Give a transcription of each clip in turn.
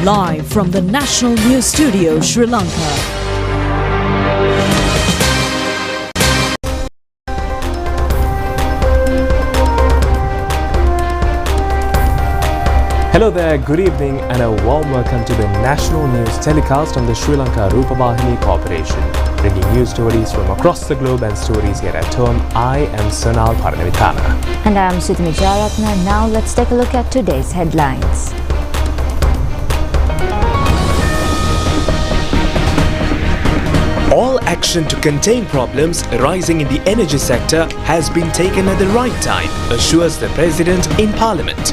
Live from the National News Studio, Sri Lanka. Hello there, good evening and a warm welcome to the National News telecast on the Sri Lanka Rupavahini Corporation. Bringing news stories from across the globe and stories here at home, I am Sonal Paranavithana. And I am Sudhimi Jayaratna. Now let's take a look at today's headlines. All action to contain problems arising in the energy sector has been taken at the right time, assures the President in Parliament.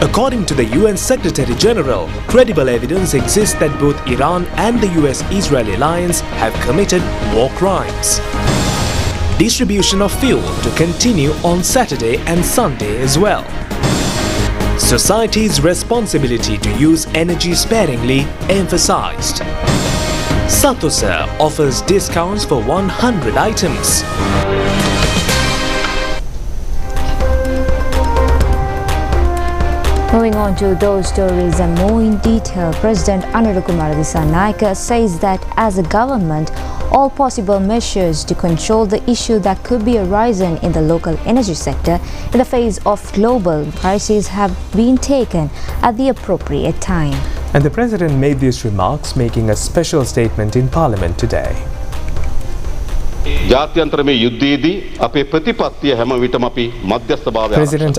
According to the UN Secretary General, credible evidence exists that both Iran and the US-Israel alliance have committed war crimes. Distribution of fuel to continue on Saturday and Sunday as well. Society's responsibility to use energy sparingly emphasized. Satosa offers discounts for 100 items. Moving on to those stories and more in detail, President Anurukumara Dissanayake says that as a government, all possible measures to control the issue that could be arising in the local energy sector in the face of global crises have been taken at the appropriate time. And the President made these remarks making a special statement in Parliament today. President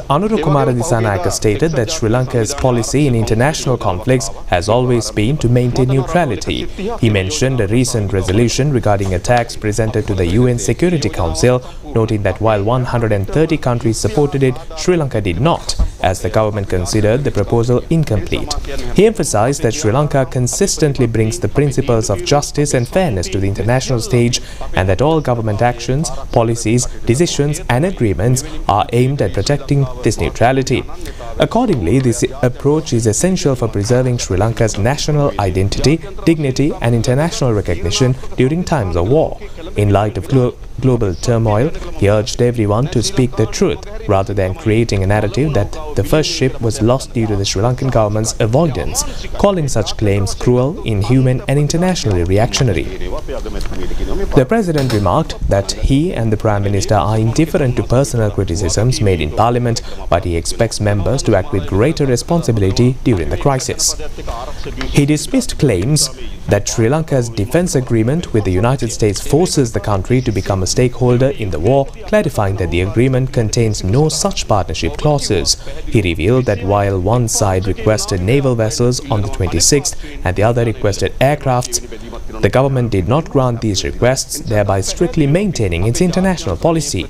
Anurukumara Dissanayake stated that Sri Lanka's policy in international conflicts has always been to maintain neutrality. He mentioned a recent resolution regarding attacks presented to the UN Security Council, noting that while 130 countries supported it, Sri Lanka did not, as the government considered the proposal incomplete. He emphasized that Sri Lanka consistently brings the principles of justice and fairness to the international stage and that all government actions, policies, decisions and agreements are aimed at protecting this neutrality. Accordingly, this approach is essential for preserving Sri Lanka's national identity, dignity and international recognition during times of war. In light of global turmoil, he urged everyone to speak the truth rather than creating a narrative that the first ship was lost due to the Sri Lankan government's avoidance, calling such claims cruel, inhuman and internationally reactionary. The President remarked that he and the Prime Minister are indifferent to personal criticisms made in Parliament, but he expects members to act with greater responsibility during the crisis. He dismissed claims that Sri Lanka's defense agreement with the United States forces the country to become a stakeholder in the war, clarifying that the agreement contains no such partnership clauses. He revealed that while one side requested naval vessels on the 26th and the other requested aircrafts, the government did not grant these requests, thereby strictly maintaining its international policy.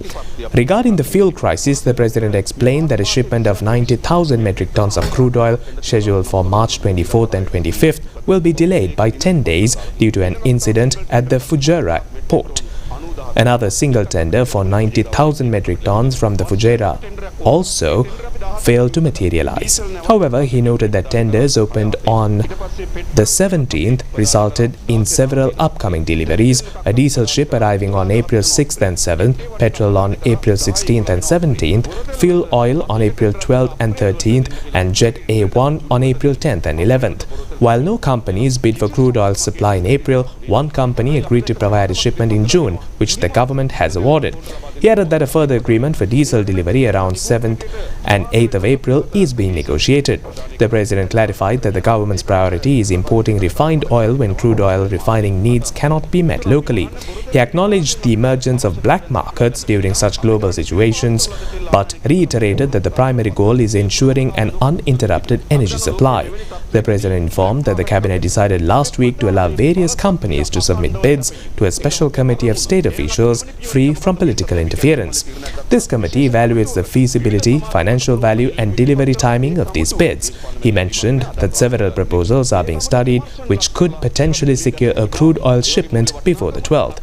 Regarding the fuel crisis, the President explained that a shipment of 90,000 metric tons of crude oil scheduled for March 24th and 25th will be delayed by 10 days due to an incident at the Fujairah port. Another single tender for 90,000 metric tons from the Fujairah also failed to materialize. However, he noted that tenders opened on the 17th resulted in several upcoming deliveries: a diesel ship arriving on April 6th and 7th, petrol on April 16th and 17th, fuel oil on April 12th and 13th, and Jet A1 on April 10th and 11th. While no companies bid for crude oil supply in April, one company agreed to provide a shipment in June, which the government has awarded. He added that a further agreement for diesel delivery around 7th and 8th of April is being negotiated. The President clarified that the government's priority is importing refined oil when crude oil refining needs cannot be met locally. He acknowledged the emergence of black markets during such global situations, but reiterated that the primary goal is ensuring an uninterrupted energy supply. The President informed that the Cabinet decided last week to allow various companies to submit bids to a special committee of state officials free from political interference. This committee evaluates the feasibility, financial value and delivery timing of these bids. He mentioned that several proposals are being studied which could potentially secure a crude oil shipment before the 12th.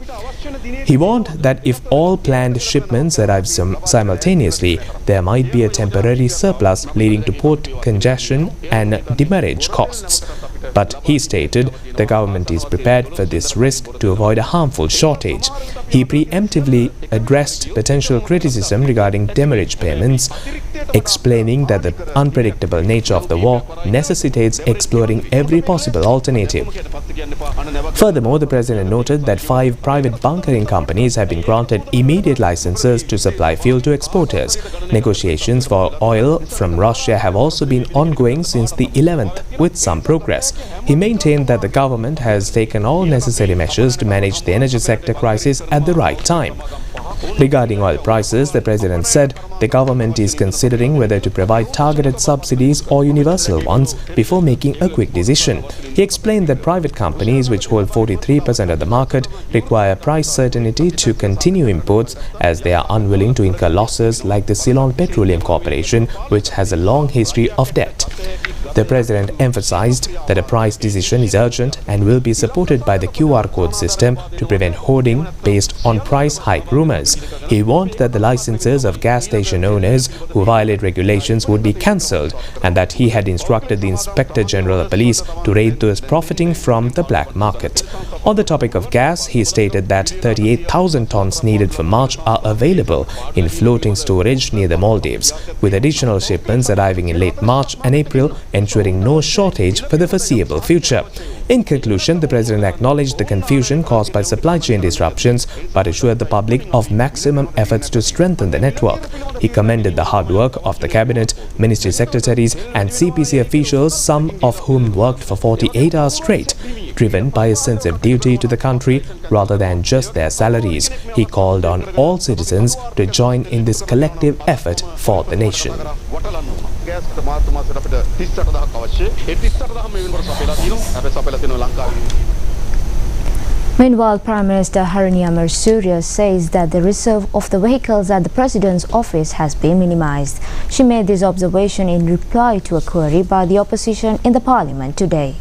He warned that if all planned shipments arrive simultaneously, there might be a temporary surplus leading to port congestion and demurrage costs. But he stated the government is prepared for this risk to avoid a harmful shortage. He preemptively addressed potential criticism regarding demurrage payments explaining that the unpredictable nature of the war necessitates exploring every possible alternative. Furthermore, the President noted that 5 private bunkering companies have been granted immediate licenses to supply fuel to exporters. Negotiations for oil from Russia have also been ongoing since the 11th, with some progress. He maintained that the government has taken all necessary measures to manage the energy sector crisis at the right time. Regarding oil prices, the President said the government is considering whether to provide targeted subsidies or universal ones before making a quick decision. He explained that private companies, which hold 43% of the market, require price certainty to continue imports as they are unwilling to incur losses like the Ceylon Petroleum Corporation, which has a long history of debt. The President emphasized that a price decision is urgent and will be supported by the QR code system to prevent hoarding based on price hike rumors. He warned that the licenses of gas station owners who violate regulations would be cancelled and that he had instructed the Inspector General of Police to raid those profiting from the black market. On the topic of gas, he stated that 38,000 tons needed for March are available in floating storage near the Maldives, with additional shipments arriving in late March and April, ensuring no shortage for the foreseeable future. In conclusion, the President acknowledged the confusion caused by supply chain disruptions but assured the public of maximum efforts to strengthen the network. He commended the hard work of the Cabinet, Ministry Secretaries and CPC officials, some of whom worked for 48 hours straight, driven by a sense of duty to the country rather than just their salaries. He called on all citizens to join in this collective effort for the nation. Meanwhile, Prime Minister Harini Amarasuriya says that the reserve of the vehicles at the President's office has been minimized. She made this observation in reply to a query by the opposition in the Parliament today.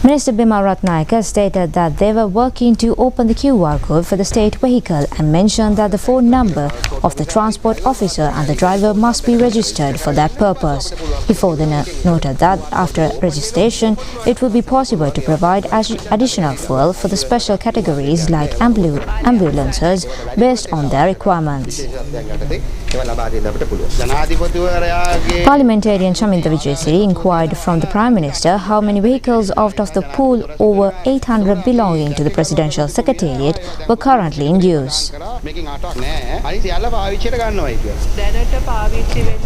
Minister Bima Ratnayaka stated that they were working to open the QR code for the state vehicle and mentioned that the phone number of the transport officer and the driver must be registered for that purpose. He further noted that after registration, it will be possible to provide additional fuel for the special categories like ambulances based on their requirements. Parliamentarian Chaminda Vijayasiri inquired from the Prime Minister how many vehicles out of the pool over 800 belonging to the Presidential Secretariat were currently in use.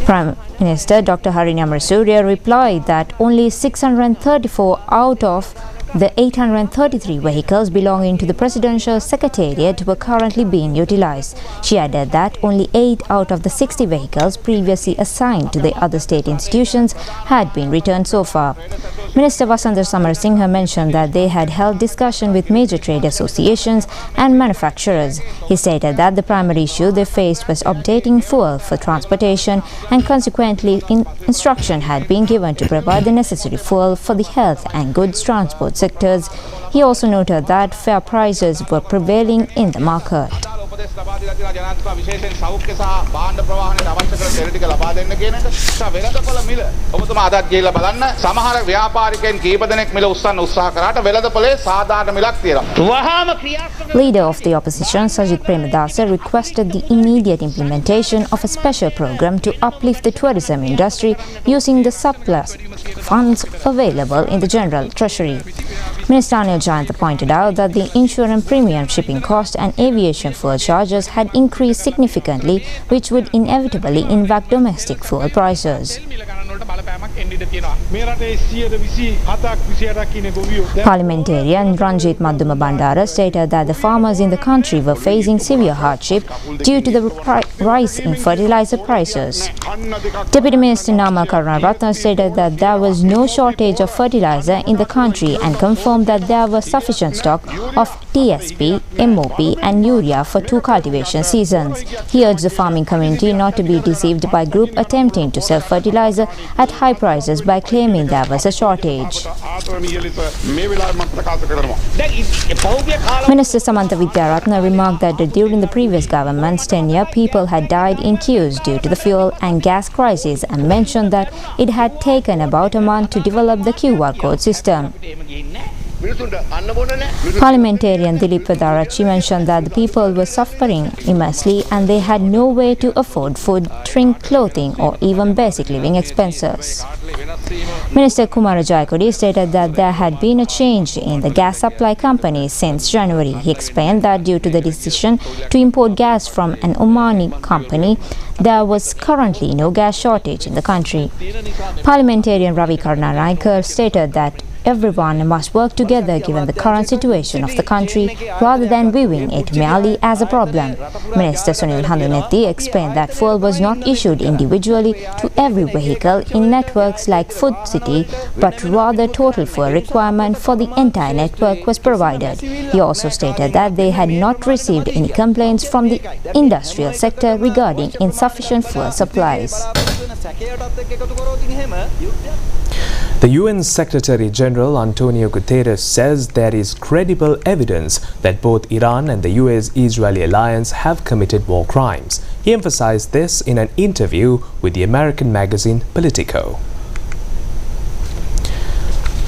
Prime Minister Dr. Harini Amarasuriya replied that only 634 out of the 833 vehicles belonging to the Presidential Secretariat were currently being utilized. She added that only 8 out of the 60 vehicles previously assigned to the other state institutions had been returned so far. Minister Vasantha Samarasinghe mentioned that they had held discussion with major trade associations and manufacturers. He stated that the primary issue they faced was updating fuel for transportation and consequently instruction had been given to provide the necessary fuel for the health and goods transport sectors. He also noted that fair prices were prevailing in the market. Leader of the opposition, Sajith Premadasa, requested the immediate implementation of a special program to uplift the tourism industry using the surplus funds available in the General Treasury. Minister Anil Jayantha pointed out that the insurance premium, shipping cost and aviation fuel charges had increased significantly, which would inevitably impact domestic fuel prices. Parliamentarian Ranjit Madhuma Bandara stated that the farmers in the country were facing severe hardship due to the rise in fertilizer prices. Deputy Minister Nama Karunaratne stated that there was no shortage of fertilizer in the country and confirmed that there was sufficient stock of TSP, MOP and urea for 2 cultivation seasons. He urged the farming community not to be deceived by group attempting to sell fertilizer at high prices by claiming there was a shortage. Minister Samantha Widyarathna remarked that during the previous government's tenure, people had died in queues due to the fuel and gas crisis and mentioned that it had taken about a month to develop the QR code system. Parliamentarian Dilip Vedarachi mentioned that the people were suffering immensely and they had no way to afford food, drink, clothing or even basic living expenses. Minister Kumara Jayakodi stated that there had been a change in the gas supply company since January. He explained that due to the decision to import gas from an Omani company, there was currently no gas shortage in the country. Parliamentarian Ravi Karnanaikar stated that everyone must work together given the current situation of the country rather than viewing it merely as a problem. Minister Sunil Handunetti explained that fuel was not issued individually to every vehicle in networks like Food City, but rather total fuel requirement for the entire network was provided. He also stated that they had not received any complaints from the industrial sector regarding insufficient fuel supplies. The UN Secretary General Antonio Guterres says there is credible evidence that both Iran and the US-Israeli alliance have committed war crimes. He emphasized this in an interview with the American magazine Politico.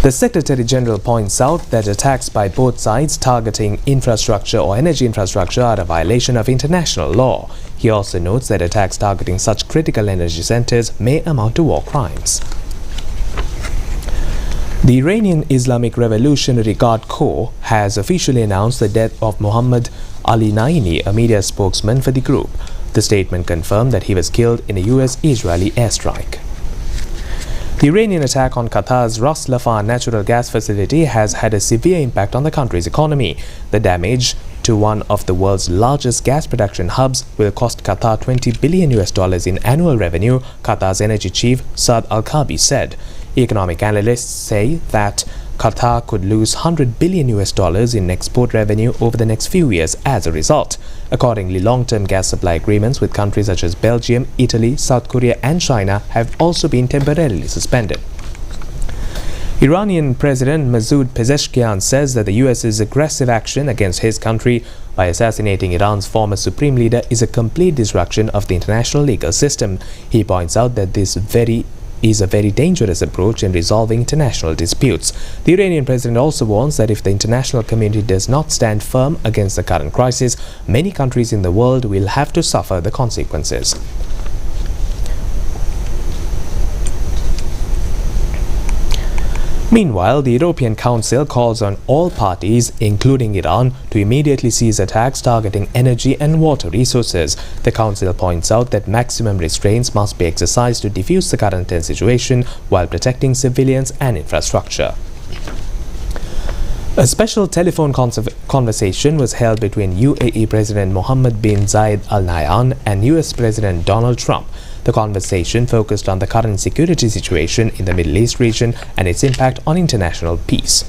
The Secretary General points out that attacks by both sides targeting infrastructure or energy infrastructure are a violation of international law. He also notes that attacks targeting such critical energy centers may amount to war crimes. The Iranian Islamic Revolutionary Guard Corps has officially announced the death of Mohammad Ali Naini, a media spokesman for the group. The statement confirmed that he was killed in a US-Israeli airstrike. The Iranian attack on Qatar's Ras Laffan natural gas facility has had a severe impact on the country's economy. The damage to one of the world's largest gas production hubs will cost Qatar $20 billion in annual revenue, Qatar's energy chief Saad Al-Kaabi said. Economic analysts say that Qatar could lose $100 billion in export revenue over the next few years as a result. Accordingly, long-term gas supply agreements with countries such as Belgium, Italy, South Korea and China have also been temporarily suspended. Iranian President Masoud Pezeshkian says that the US's aggressive action against his country by assassinating Iran's former supreme leader is a complete disruption of the international legal system. He points out that this is a very dangerous approach in resolving international disputes. The Iranian president also warns that if the international community does not stand firm against the current crisis, many countries in the world will have to suffer the consequences. Meanwhile, the European Council calls on all parties, including Iran, to immediately cease attacks targeting energy and water resources. The Council points out that maximum restraints must be exercised to defuse the current tense situation while protecting civilians and infrastructure. A special telephone conversation was held between UAE President Mohammed bin Zayed Al Nahyan and US President Donald Trump. The conversation focused on the current security situation in the Middle East region and its impact on international peace.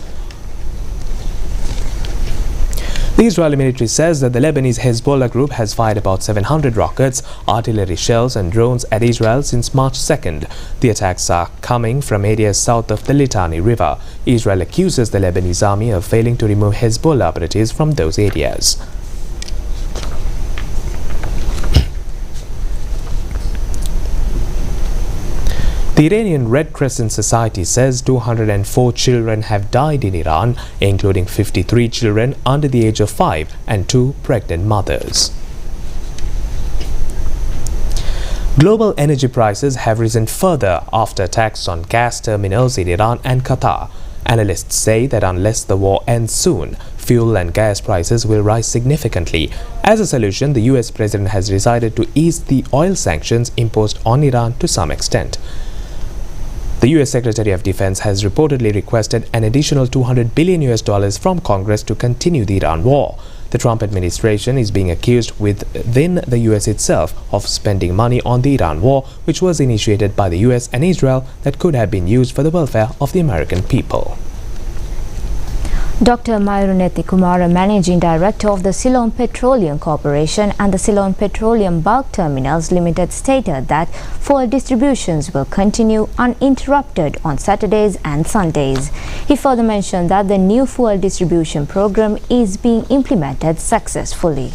The Israeli military says that the Lebanese Hezbollah group has fired about 700 rockets, artillery shells and drones at Israel since March 2nd. The attacks are coming from areas south of the Litani River. Israel accuses the Lebanese army of failing to remove Hezbollah operatives from those areas. The Iranian Red Crescent Society says 204 children have died in Iran, including 53 children under the age of 5 and 2 pregnant mothers. Global energy prices have risen further after attacks on gas terminals in Iran and Qatar. Analysts say that unless the war ends soon, fuel and gas prices will rise significantly. As a solution, the US president has decided to ease the oil sanctions imposed on Iran to some extent. The US Secretary of Defense has reportedly requested an additional $200 billion from Congress to continue the Iran war. The Trump administration is being accused within the US itself of spending money on the Iran war, which was initiated by the US and Israel that could have been used for the welfare of the American people. Dr. Mayuruneti Kumara, Managing Director of the Ceylon Petroleum Corporation and the Ceylon Petroleum Bulk Terminals Limited, stated that fuel distributions will continue uninterrupted on Saturdays and Sundays. He further mentioned that the new fuel distribution program is being implemented successfully.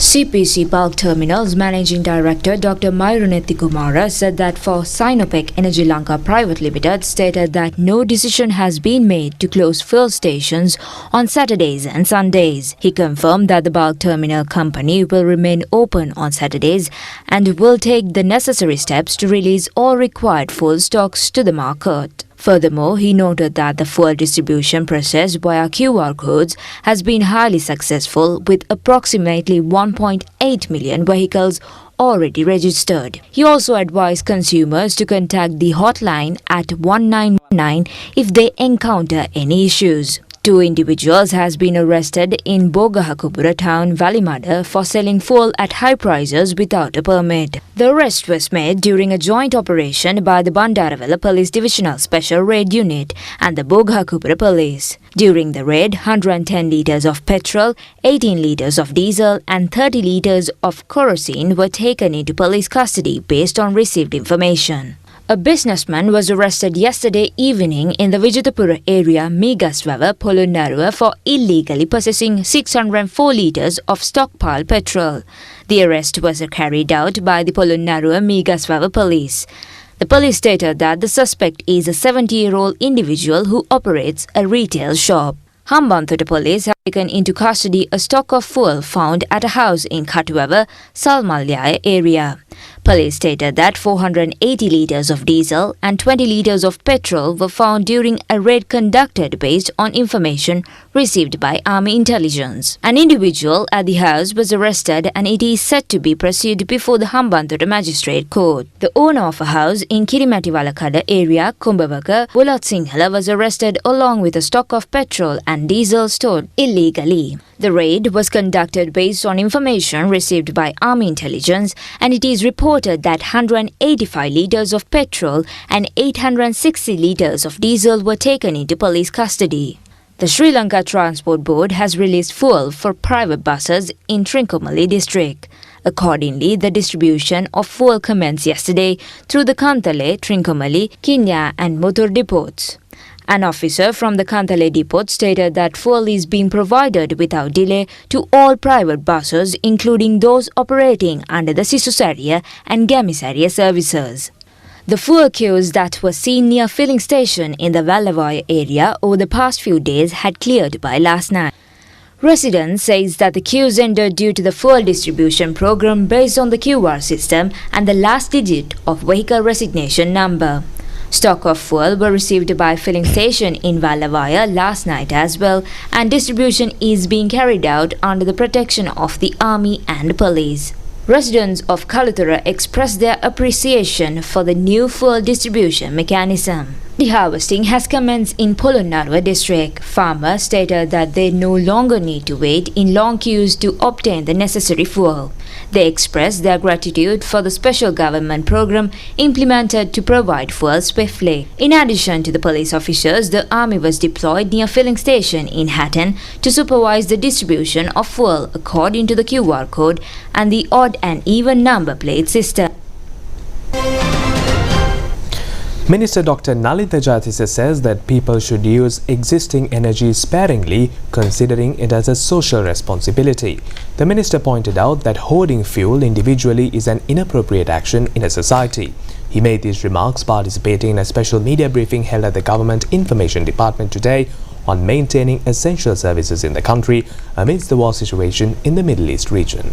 CPC Bulk Terminals Managing Director Dr. Mayrunethi Kumara said that for Sinopec Energy Lanka Private Limited stated that no decision has been made to close fuel stations on Saturdays and Sundays. He confirmed that the bulk terminal company will remain open on Saturdays and will take the necessary steps to release all required fuel stocks to the market. Furthermore, he noted that the fuel distribution process via QR codes has been highly successful, with approximately 1.8 million vehicles already registered. He also advised consumers to contact the hotline at 1919 if they encounter any issues. 2 individuals has been arrested in Bogahakupura town, Valimada, for selling fuel at high prices without a permit. The arrest was made during a joint operation by the Bandaravela Police Divisional Special Raid Unit and the Bogahakupura Police. During the raid, 110 litres of petrol, 18 litres of diesel and 30 litres of kerosene were taken into police custody based on received information. A businessman was arrested yesterday evening in the Vijayapura area, Megaswava, Polonnaruwa, for illegally possessing 604 litres of stockpile petrol. The arrest was carried out by the Polonnaruwa Megaswava police. The police stated that the suspect is a 70-year-old individual who operates a retail shop. Hambantota police have taken into custody a stock of fuel found at a house in Katuwava, Salmalyaya area. Police stated that 480 litres of diesel and 20 litres of petrol were found during a raid conducted based on information received by Army intelligence. An individual at the house was arrested and it is set to be pursued before the Hambantota Magistrate Court. The owner of a house in Kirimatiwalakada area, Kumbavaka, Bulat Sinhala, was arrested along with a stock of petrol and diesel stored illegally. The raid was conducted based on information received by Army intelligence, and it is reported that 185 litres of petrol and 860 litres of diesel were taken into police custody. The Sri Lanka Transport Board has released fuel for private buses in Trincomalee district. Accordingly, the distribution of fuel commenced yesterday through the Kantale, Trincomalee, Kinya and Motor depots. An officer from the Kantale depot stated that fuel is being provided without delay to all private buses, including those operating under the Sisusaria and Gamisaria services. The fuel queues that were seen near filling station in the Vallavaya area over the past few days had cleared by last night. Residents says that the queues ended due to the fuel distribution program based on the QR system and the last digit of vehicle resignation number. Stock of fuel were received by filling station in Vallavaya last night as well, and distribution is being carried out under the protection of the Army and police. Residents of Kalathura expressed their appreciation for the new fuel distribution mechanism. The harvesting has commenced in Polonnaruwa district. Farmers stated that they no longer need to wait in long queues to obtain the necessary fuel. They expressed their gratitude for the special government program implemented to provide fuel swiftly. In addition to the police officers, the army was deployed near filling station in Hatton to supervise the distribution of fuel according to the QR code and the odd and even number plate system. Minister Dr. Nalintha Jayatissa says that people should use existing energy sparingly, considering it as a social responsibility. The minister pointed out that hoarding fuel individually is an inappropriate action in a society. He made these remarks participating in a special media briefing held at the Government Information Department today on maintaining essential services in the country amidst the war situation in the Middle East region.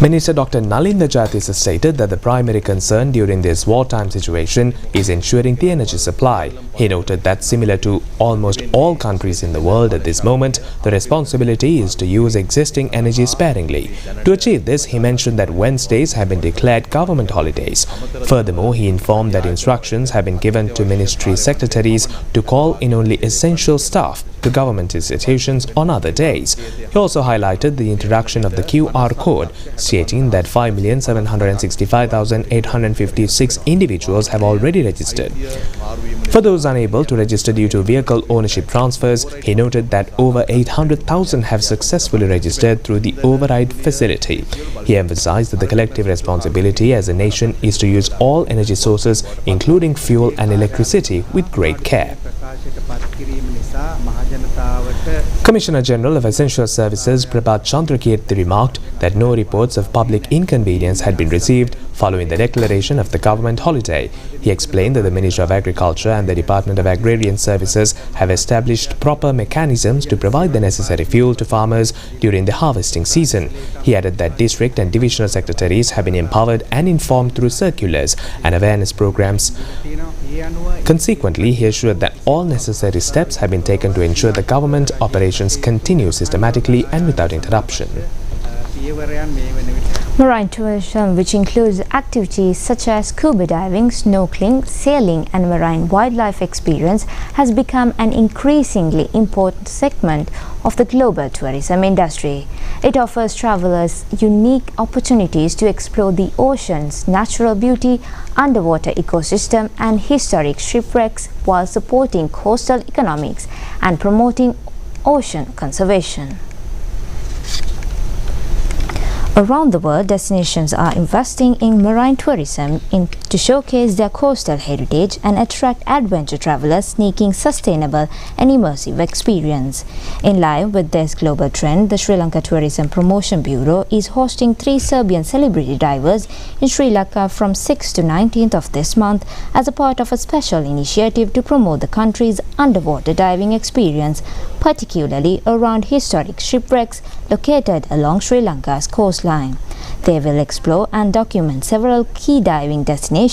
Minister Dr. Nalintha Jayatissa stated that the primary concern during this wartime situation is ensuring the energy supply. He noted that similar to almost all countries in the world at this moment, the responsibility is to use existing energy sparingly. To achieve this, he mentioned that Wednesdays have been declared government holidays. Furthermore, he informed that instructions have been given to ministry secretaries to call in only essential staff to government institutions on other days. He also highlighted the introduction of the QR code, stating that 5,765,856 individuals have already registered. For those unable to register due to vehicle ownership transfers, he noted that over 800,000 have successfully registered through the override facility. He emphasized that the collective responsibility as a nation is to use all energy sources, including fuel and electricity, with great care. Commissioner General of Essential Services Prabhat Chandrakirti remarked that no reports of public inconvenience had been received following the declaration of the government holiday. He explained that the Ministry of Agriculture and the Department of Agrarian Services have established proper mechanisms to provide the necessary fuel to farmers during the harvesting season. He added that district and divisional secretaries have been empowered and informed through circulars and awareness programs. Consequently, he assured that all necessary steps have been taken to ensure the government operations continue systematically and without interruption. Marine tourism, which includes activities such as scuba diving, snorkeling, sailing and marine wildlife experience, has become an increasingly important segment of the global tourism industry. It offers travelers unique opportunities to explore the ocean's natural beauty, underwater ecosystem and historic shipwrecks while supporting coastal economics and promoting ocean conservation. Around the world, destinations are investing in marine tourism to showcase their coastal heritage and attract adventure travelers seeking sustainable and immersive experience. In line with this global trend, the Sri Lanka Tourism Promotion Bureau is hosting 3 Serbian celebrity divers in Sri Lanka from 6th to 19th of this month as a part of a special initiative to promote the country's underwater diving experience, particularly around historic shipwrecks located along Sri Lanka's coastline. They will explore and document several key diving destinations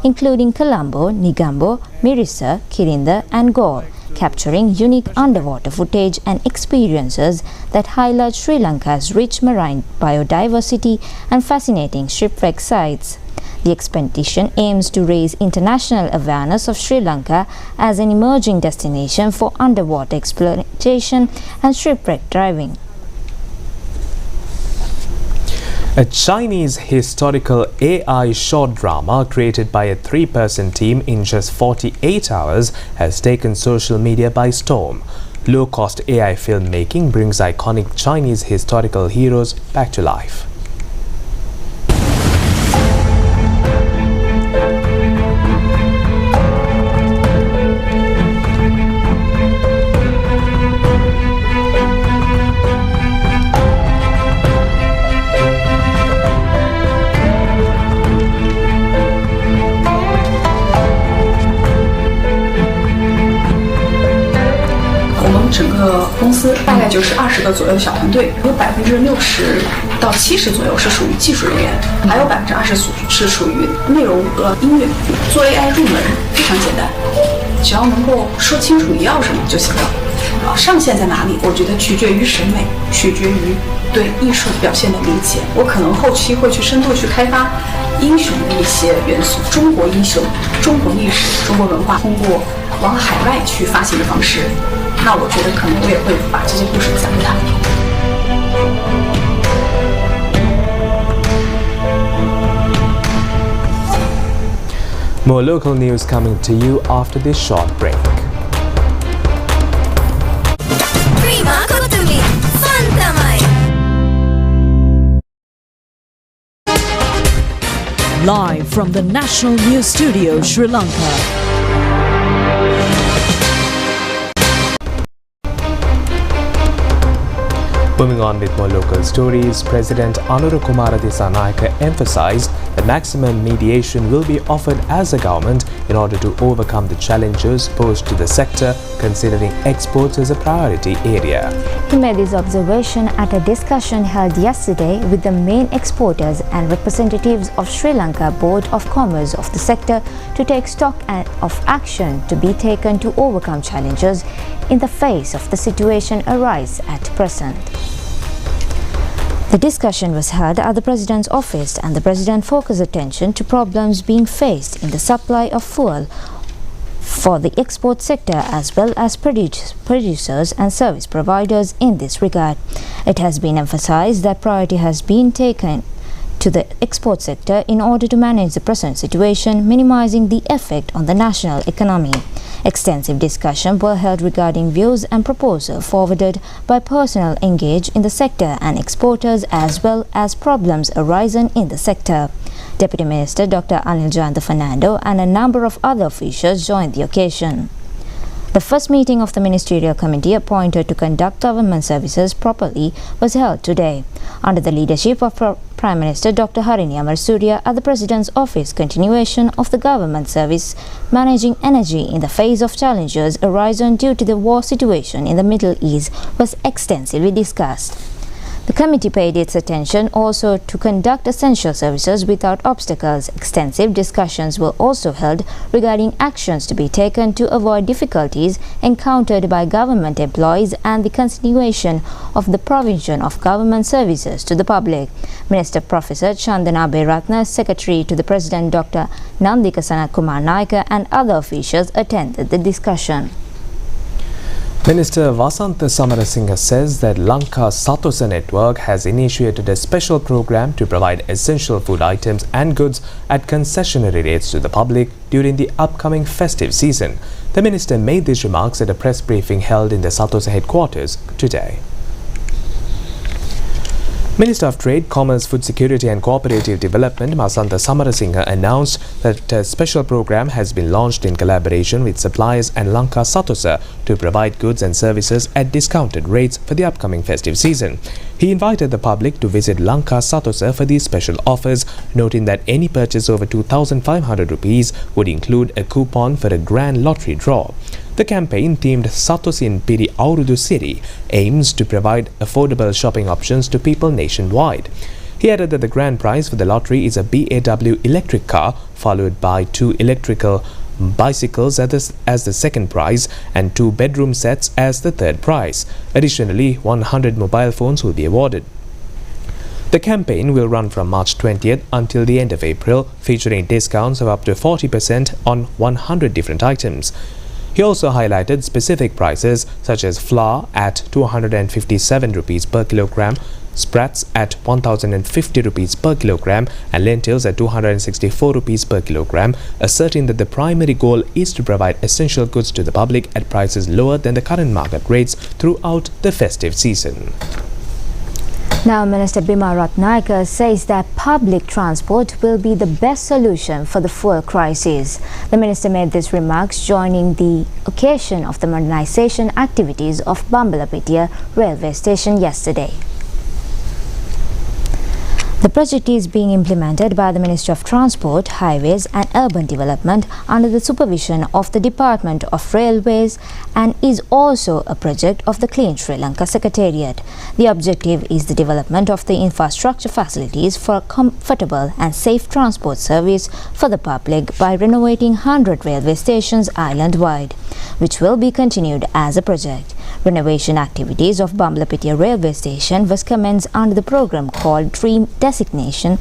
including Colombo, Negombo, Mirissa, Kirinda and Galle, capturing unique underwater footage and experiences that highlight Sri Lanka's rich marine biodiversity and fascinating shipwreck sites. The expedition aims to raise international awareness of Sri Lanka as an emerging destination for underwater exploration and shipwreck diving. A Chinese historical AI short drama created by a 3-person team in just 48 hours has taken social media by storm. Low-cost AI filmmaking brings iconic Chinese historical heroes back to life.公司大概就是20个左右的小团队，有60%到70%左右是属于技术人员，还有20%是属于内容和音乐。做 AI 入门非常简单，只要能够说清楚你要什么就行了。上限在哪里？我觉得取决于审美，取决于对艺术表现的理解。我可能后期会去深度去开发英雄的一些元素，中国英雄、中国历史、中国文化，通过往海外去发行的方式。那我觉得可能我也会把这些故事讲给他们听。More local news coming to you after this short break. Live from the National News Studio, Sri Lanka. Moving on with more local stories, President Anurukumara Dissanayake emphasized that maximum mediation will be offered as a government in order to overcome the challenges posed to the sector, considering exports as a priority area. He made this observation at a discussion held yesterday with the main exporters and representatives of Sri Lanka Board of Commerce of the sector to take stock of action to be taken to overcome challenges in the face of the situation arise at present. The discussion was held at the President's office and the President focused attention to problems being faced in the supply of fuel for the export sector as well as producers and service providers in this regard. It has been emphasized that priority has been taken to the export sector in order to manage the present situation, minimizing the effect on the national economy. Extensive discussions were held regarding views and proposals forwarded by personnel engaged in the sector and exporters as well as problems arising in the sector. Deputy Minister Dr. Anil Jayanta Fernando and a number of other officials joined the occasion. The first meeting of the ministerial committee appointed to conduct government services properly was held today, under the leadership of Prime Minister Dr. Harini Amarasuriya at the President's office. Continuation of the government service managing energy in the face of challenges arisen due to the war situation in the Middle East was extensively discussed. The committee paid its attention also to conduct essential services without obstacles. Extensive discussions were also held regarding actions to be taken to avoid difficulties encountered by government employees and the continuation of the provision of government services to the public. Minister Professor Chandana Beratna, Secretary to the President Dr. Nandika Sanat Kumar Naika and other officials attended the discussion. Minister Vasantha Samarasinghe says that Lanka Satosa network has initiated a special program to provide essential food items and goods at concessionary rates to the public during the upcoming festive season. The minister made these remarks at a press briefing held in the Satosa headquarters today. Minister of Trade, Commerce, Food Security and Cooperative Development Vasantha Samarasinghe announced that a special program has been launched in collaboration with suppliers and Lanka Satosa to provide goods and services at discounted rates for the upcoming festive season. He invited the public to visit Lanka Satosa for these special offers, noting that any purchase over 2,500 rupees would include a coupon for a grand lottery draw. The campaign, themed Satosin Piri Aurudu City, aims to provide affordable shopping options to people nationwide. He added that the grand prize for the lottery is a BAW electric car, followed by 2 electrical bicycles as the second prize and 2 bedroom sets as the third prize. Additionally, 100 mobile phones will be awarded. The campaign will run from March 20th until the end of April, featuring discounts of up to 40% on 100 different items. He also highlighted specific prices such as flour at 257 rupees per kilogram, sprats at 1050 rupees per kilogram and lentils at 264 rupees per kilogram, asserting that the primary goal is to provide essential goods to the public at prices lower than the current market rates throughout the festive season. Now, Minister Bima Ratnaika says that public transport will be the best solution for the fuel crisis. The minister made these remarks joining the occasion of the modernization activities of Bambalapitiya railway station yesterday. The project is being implemented by the Ministry of Transport, Highways and Urban Development under the supervision of the Department of Railways and is also a project of the Clean Sri Lanka Secretariat. The objective is the development of the infrastructure facilities for comfortable and safe transport service for the public by renovating 100 railway stations island-wide, which will be continued as a project. Renovation activities of Bambalapitiya railway station was commenced under the program called Dream Designation.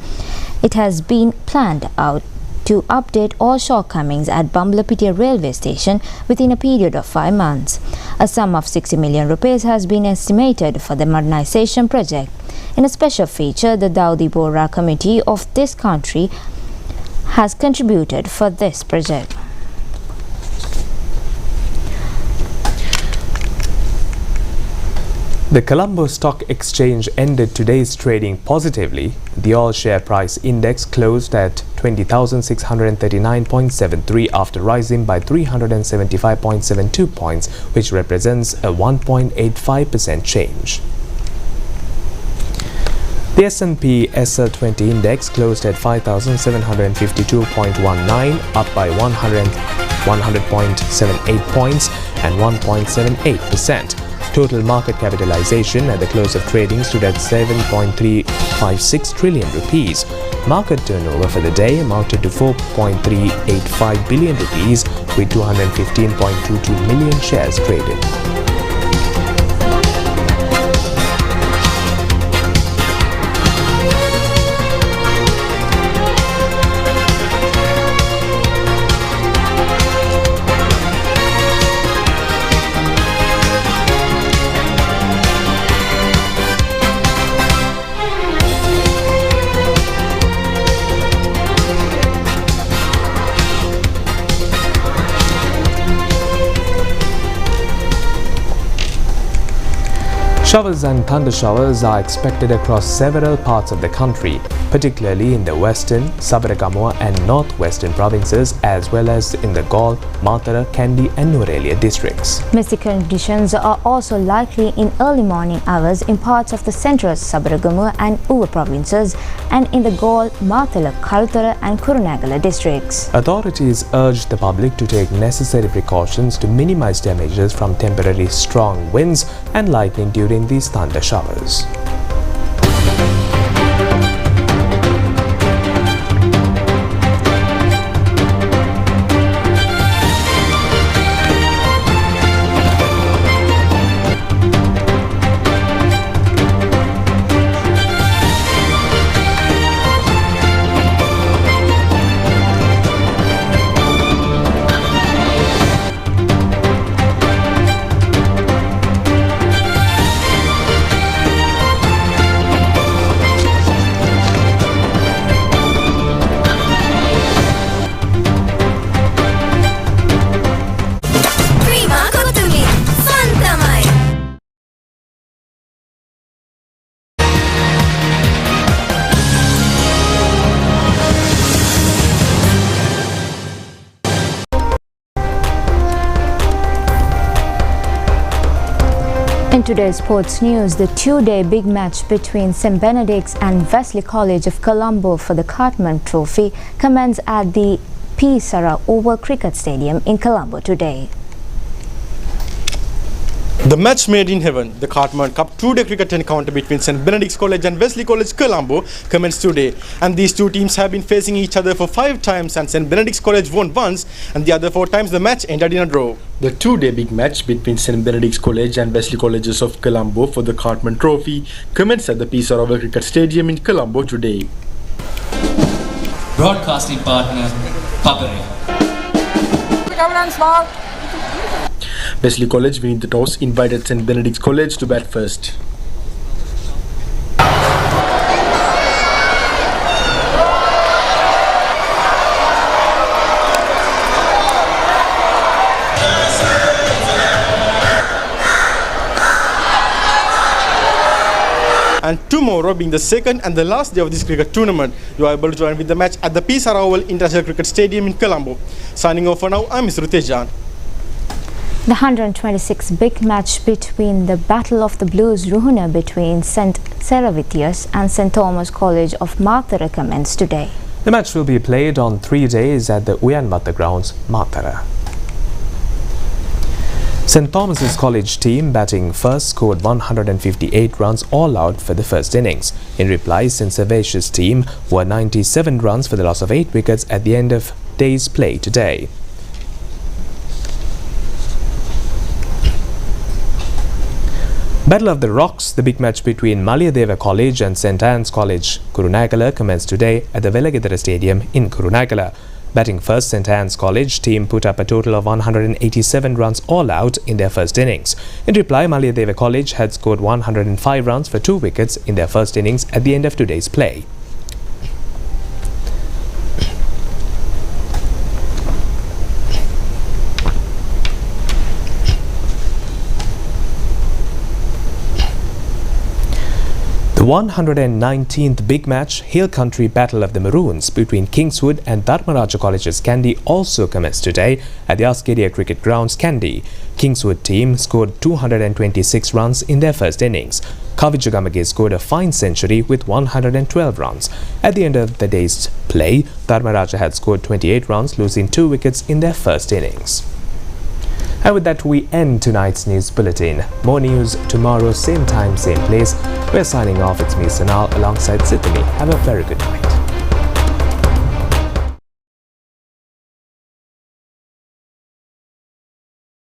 It has been planned out to update all shortcomings at Bambalapitiya railway station within a period of 5 months. A sum of 60 million rupees has been estimated for the modernization project. In a special feature, the Daudi Bora committee of this country has contributed for this project. The Colombo Stock Exchange ended today's trading positively. The all-share price index closed at 20,639.73 after rising by 375.72 points, which represents a 1.85% change. The S&P SL20 index closed at 5,752.19, up by 100.78 points and 1.78%. Total market capitalization at the close of trading stood at 7.356 trillion rupees. Market turnover for the day amounted to 4.385 billion rupees with 215.22 million shares traded. Showers and thunder showers are expected across several parts of the country, particularly in the western, Sabaragamuwa and northwestern provinces, as well as in the Galle, Matara, Kandy and Nuwara districts. Misty conditions are also likely in early morning hours in parts of the central Sabaragamuwa and Uva provinces and in the Galle, Matala, Karutara and Kurunegala districts. Authorities urged the public to take necessary precautions to minimize damages from temporary strong winds and lightning during these thunder showers. In today's sports news, the two-day big match between St. Benedict's and Wesley College of Colombo for the Cartman Trophy commenced at the P. Sarah Oval Cricket Stadium in Colombo today. The match made in heaven, the Cartman Cup two-day cricket encounter between St. Benedict's College and Wesley College Colombo commenced today, and these two teams have been facing each other for 5 times, and St. Benedict's College won once and the other 4 times the match ended in a draw. The two-day big match between St. Benedict's College and Wesley Colleges of Colombo for the Cartman Trophy commenced at the P. Sarah Oval Cricket Stadium in Colombo today. Broadcasting partner, Papare. Wesley College, winning the toss, invited St. Benedict's College to bat first. And tomorrow, being the second and the last day of this cricket tournament, you are able to join with the match at the P. Sarah Oval International Cricket Stadium in Colombo. Signing off for now, I'm Mr. Rutejan. The 126th big match between the Battle of the Blues Ruhuna between St. Serevitius and St. Thomas College of Matara commenced today. The match will be played on 3 days at the Uyanmata grounds, Matara. St. Thomas's College team batting first scored 158 runs all out for the first innings. In reply, St. Servatius team were 97 runs for the loss of 8 wickets at the end of day's play today. Battle of the Rocks, the big match between Malayadeva College and St. Anne's College, Kurunegala, commenced today at the Velagidara Stadium in Kurunegala. Batting first, St. Anne's College team put up a total of 187 runs all out in their first innings. In reply, Malayadeva College had scored 105 runs for 2 wickets in their first innings at the end of today's play. The 119th big match, Hill Country Battle of the Maroons between Kingswood and Dharmaraja Colleges Kandy also commenced today at the Askedia Cricket Grounds, Kandy. Kingswood team scored 226 runs in their first innings. Kavijagamage scored a fine century with 112 runs. At the end of the day's play, Dharmaraja had scored 28 runs, losing 2 wickets in their first innings. And with that, we end tonight's news bulletin. More news tomorrow, same time, same place. We're signing off. It's me, Sanal, alongside Sithini. Have a very good night.